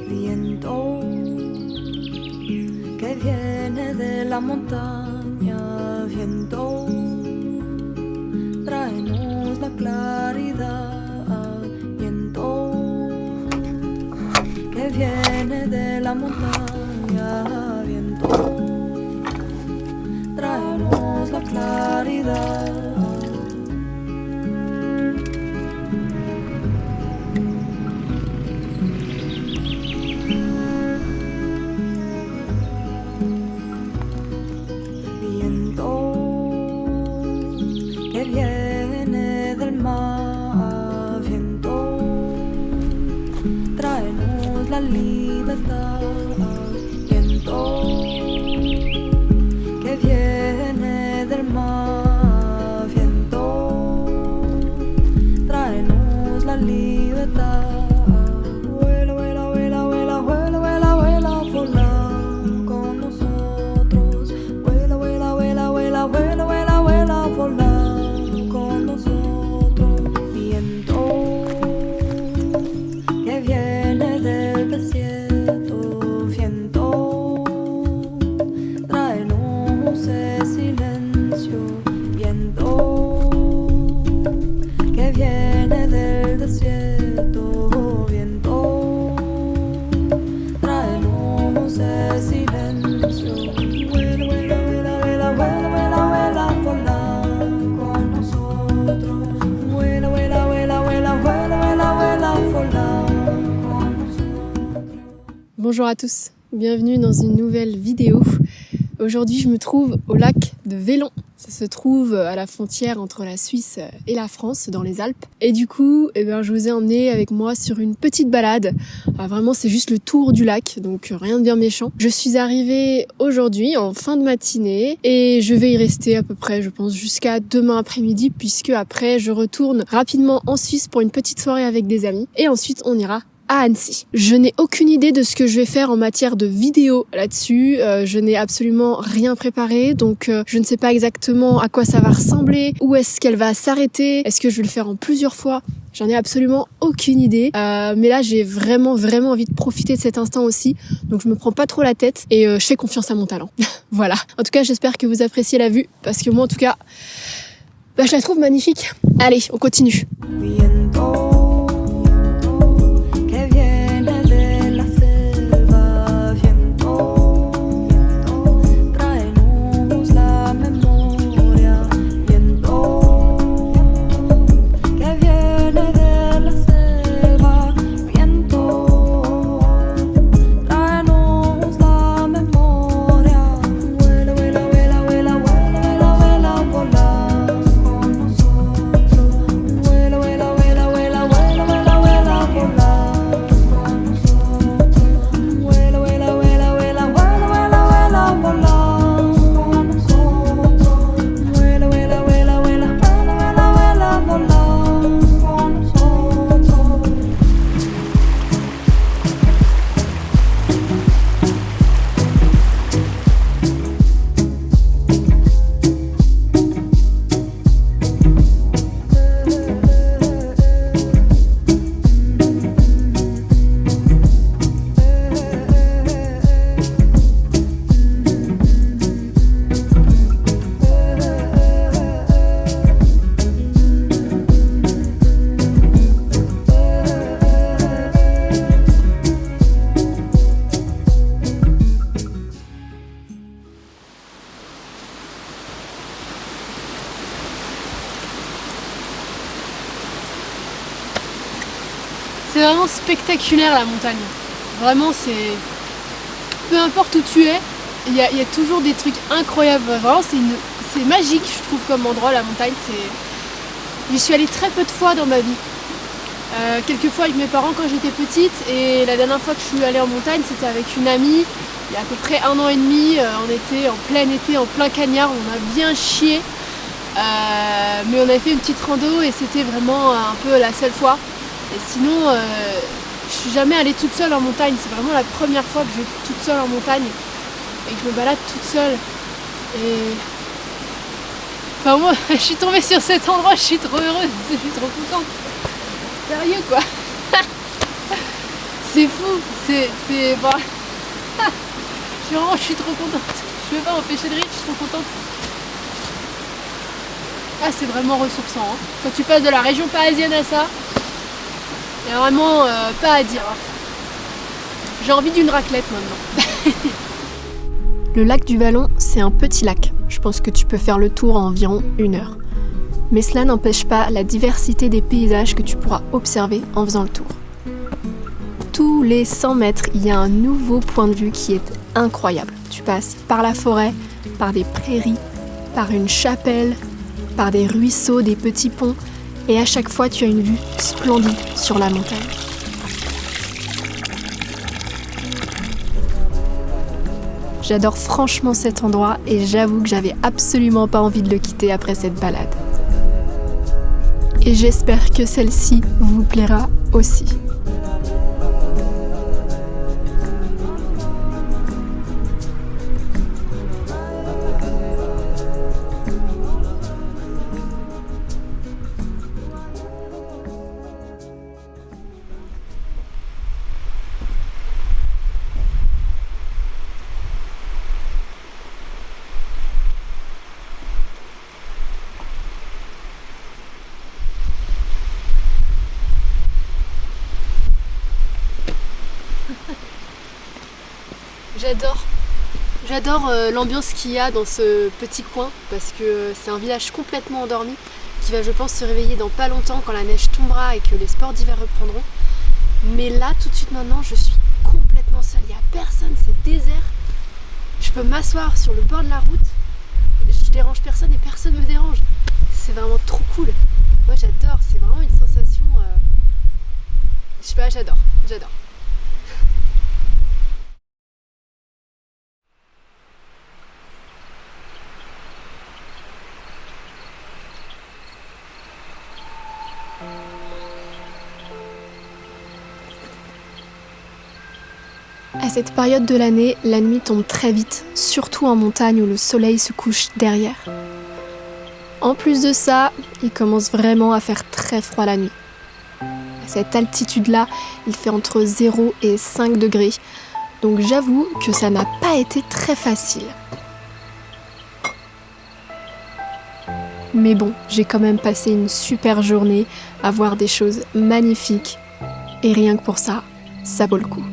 Viento que viene de la montaña, viento, tráenos la claridad, viento que viene de la montaña, viento, tráenos la claridad. Libertad, viento que viene del mar, viento, tráenos la libertad. Vuela, vuela, vuela, vuela, vuela, vuela, vuela, vola con nosotros. Vuela, vuela, vuela, vuela, vuela, vuela, vuela, vola con nosotros. Viento que viene del desierto, viento, tráenos el silencio, viento que viene del desierto, viento, tráenos el silencio. Vuela, vuela, vuela, vuela, vuela, vuela, vuela, vola con nosotros. Vuela, vuela, vuela, vuela, vuela, vuela, vuela, vola. Bonjour à tous, bienvenue dans une nouvelle vidéo. Aujourd'hui je me trouve au lac de Vélon. Ça se trouve à la frontière entre la Suisse et la France, dans les Alpes. Et du coup, je vous ai emmené avec moi sur une petite balade. Vraiment c'est juste le tour du lac, donc rien de bien méchant. Je suis arrivée aujourd'hui en fin de matinée et je vais y rester à peu près, je pense, jusqu'à demain après-midi, puisque après je retourne rapidement en Suisse pour une petite soirée avec des amis. Et ensuite on ira à Annecy. Je n'ai aucune idée de ce que je vais faire en matière de vidéo là-dessus. Je n'ai absolument rien préparé, donc je ne sais pas exactement à quoi ça va ressembler, où est-ce qu'elle va s'arrêter, est-ce que je vais le faire en plusieurs fois. J'en ai absolument aucune idée, mais là j'ai vraiment envie de profiter de cet instant aussi, donc je me prends pas trop la tête et je fais confiance à mon talent. Voilà. En tout cas, j'espère que vous appréciez la vue, parce que moi en tout cas, je la trouve magnifique. Allez, on continue. C'est vraiment spectaculaire la montagne. Vraiment c'est... Peu importe où tu es, il y a toujours des trucs incroyables. Vraiment c'est magique je trouve comme endroit la montagne. J'y suis allée très peu de fois dans ma vie. Quelques fois avec mes parents quand j'étais petite, et la dernière fois que je suis allée en montagne c'était avec une amie. Il y a à peu près 1 an et demi, on était en plein été, en plein cagnard, on a bien chié. Mais on avait fait une petite rando et c'était vraiment un peu la seule fois. Et sinon, je suis jamais allée toute seule en montagne. C'est vraiment la première fois que je vais toute seule en montagne et que je me balade toute seule. Et enfin moi, je suis tombée sur cet endroit, je suis trop heureuse, je suis trop contente. Sérieux quoi. C'est fou, bon. Je suis trop contente. Je peux pas m'empêcher de rire, je suis trop contente. Ah, c'est vraiment ressourçant. Hein. Quand tu passes de la région parisienne à ça, il y a vraiment pas à dire. J'ai envie d'une raclette maintenant. Le lac du Vallon, c'est un petit lac. Je pense que tu peux faire le tour en environ 1 heure. Mais cela n'empêche pas la diversité des paysages que tu pourras observer en faisant le tour. Tous les 100 mètres, il y a un nouveau point de vue qui est incroyable. Tu passes par la forêt, par des prairies, par une chapelle, par des ruisseaux, des petits ponts, et à chaque fois tu as une vue splendide sur la montagne. J'adore franchement cet endroit et j'avoue que j'avais absolument pas envie de le quitter après cette balade. Et j'espère que celle-ci vous plaira aussi. J'adore l'ambiance qu'il y a dans ce petit coin parce que c'est un village complètement endormi qui va, je pense, se réveiller dans pas longtemps quand la neige tombera et que les sports d'hiver reprendront. Mais là, tout de suite maintenant, je suis complètement seule. Il n'y a personne, c'est désert. Je peux m'asseoir sur le bord de la route. Je dérange personne et personne me dérange. C'est vraiment trop cool. Moi, j'adore. C'est vraiment une sensation... Je sais pas, j'adore. À cette période de l'année, la nuit tombe très vite, surtout en montagne où le soleil se couche derrière. En plus de ça, il commence vraiment à faire très froid la nuit. À cette altitude-là, il fait entre 0 et 5 degrés, donc j'avoue que ça n'a pas été très facile. Mais bon, j'ai quand même passé une super journée à voir des choses magnifiques, et rien que pour ça, ça vaut le coup.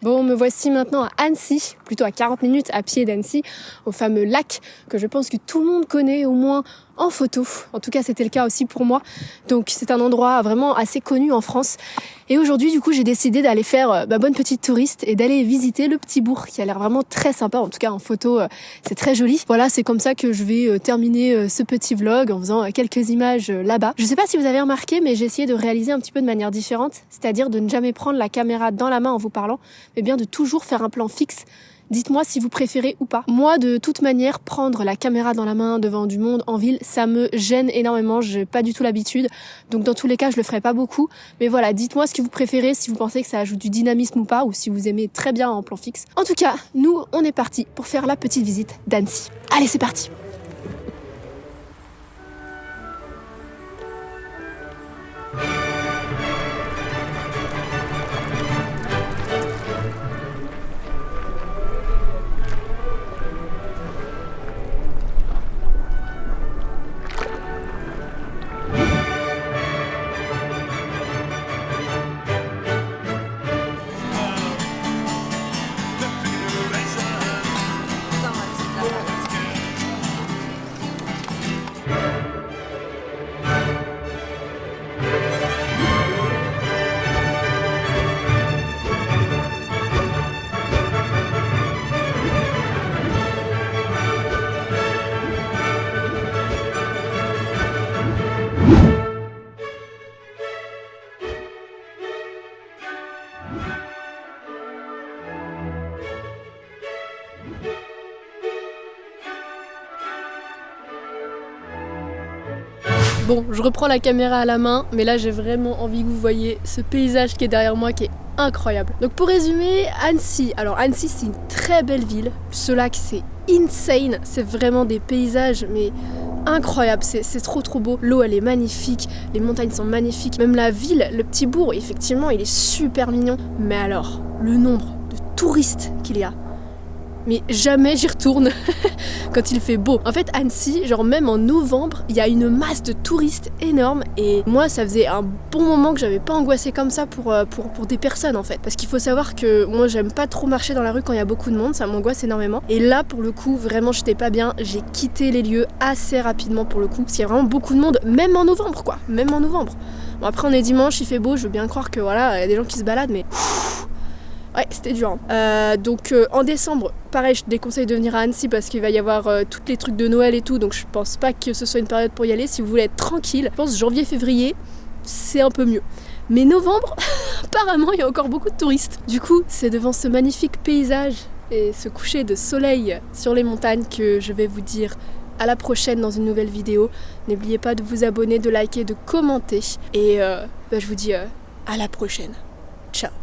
Bon, me voici maintenant à Annecy, plutôt à 40 minutes à pied d'Annecy, au fameux lac que je pense que tout le monde connaît au moins en photo. En tout cas, c'était le cas aussi pour moi. Donc c'est un endroit vraiment assez connu en France. Et aujourd'hui, du coup, j'ai décidé d'aller faire ma bonne petite touriste et d'aller visiter le petit bourg qui a l'air vraiment très sympa. En tout cas, en photo, c'est très joli. Voilà, c'est comme ça que je vais terminer ce petit vlog en faisant quelques images là-bas. Je sais pas si vous avez remarqué, mais j'ai essayé de réaliser un petit peu de manière différente, c'est-à-dire de ne jamais prendre la caméra dans la main en vous parlant, mais bien de toujours faire un plan fixe. Dites-moi si vous préférez ou pas. Moi, de toute manière, prendre la caméra dans la main devant du monde en ville, ça me gêne énormément. J'ai pas du tout l'habitude. Donc, dans tous les cas, je le ferai pas beaucoup. Mais voilà, dites-moi ce que vous préférez, si vous pensez que ça ajoute du dynamisme ou pas, ou si vous aimez très bien en plan fixe. En tout cas, nous, on est parti pour faire la petite visite d'Annecy. Allez, c'est parti! Bon, je reprends la caméra à la main, mais là j'ai vraiment envie que vous voyez ce paysage qui est derrière moi qui est incroyable. Donc pour résumer, Annecy. Alors Annecy, c'est une très belle ville. Ce lac, c'est insane. C'est vraiment des paysages, mais incroyable, c'est trop beau. L'eau, elle est magnifique, les montagnes sont magnifiques. Même la ville, le petit bourg, effectivement, il est super mignon. Mais alors, le nombre de touristes qu'il y a, mais jamais j'y retourne quand il fait beau. En fait, Annecy, genre même en novembre, il y a une masse de touristes énorme et moi, ça faisait un bon moment que j'avais pas angoissé comme ça pour des personnes en fait. Parce qu'il faut savoir que moi, j'aime pas trop marcher dans la rue quand il y a beaucoup de monde, ça m'angoisse énormément. Et là, pour le coup, vraiment, j'étais pas bien. J'ai quitté les lieux assez rapidement pour le coup, parce qu'il y a vraiment beaucoup de monde, même en novembre quoi, même en novembre. Bon, après, on est dimanche, il fait beau, je veux bien croire que voilà, il y a des gens qui se baladent, mais... Ouais, c'était dur. Donc en décembre, pareil, je te déconseille de venir à Annecy parce qu'il va y avoir tous les trucs de Noël et tout, donc je pense pas que ce soit une période pour y aller. Si vous voulez être tranquille, je pense janvier-février, c'est un peu mieux. Mais novembre, apparemment, il y a encore beaucoup de touristes. Du coup, c'est devant ce magnifique paysage et ce coucher de soleil sur les montagnes que je vais vous dire à la prochaine dans une nouvelle vidéo. N'oubliez pas de vous abonner, de liker, de commenter. Et je vous dis à la prochaine. Ciao.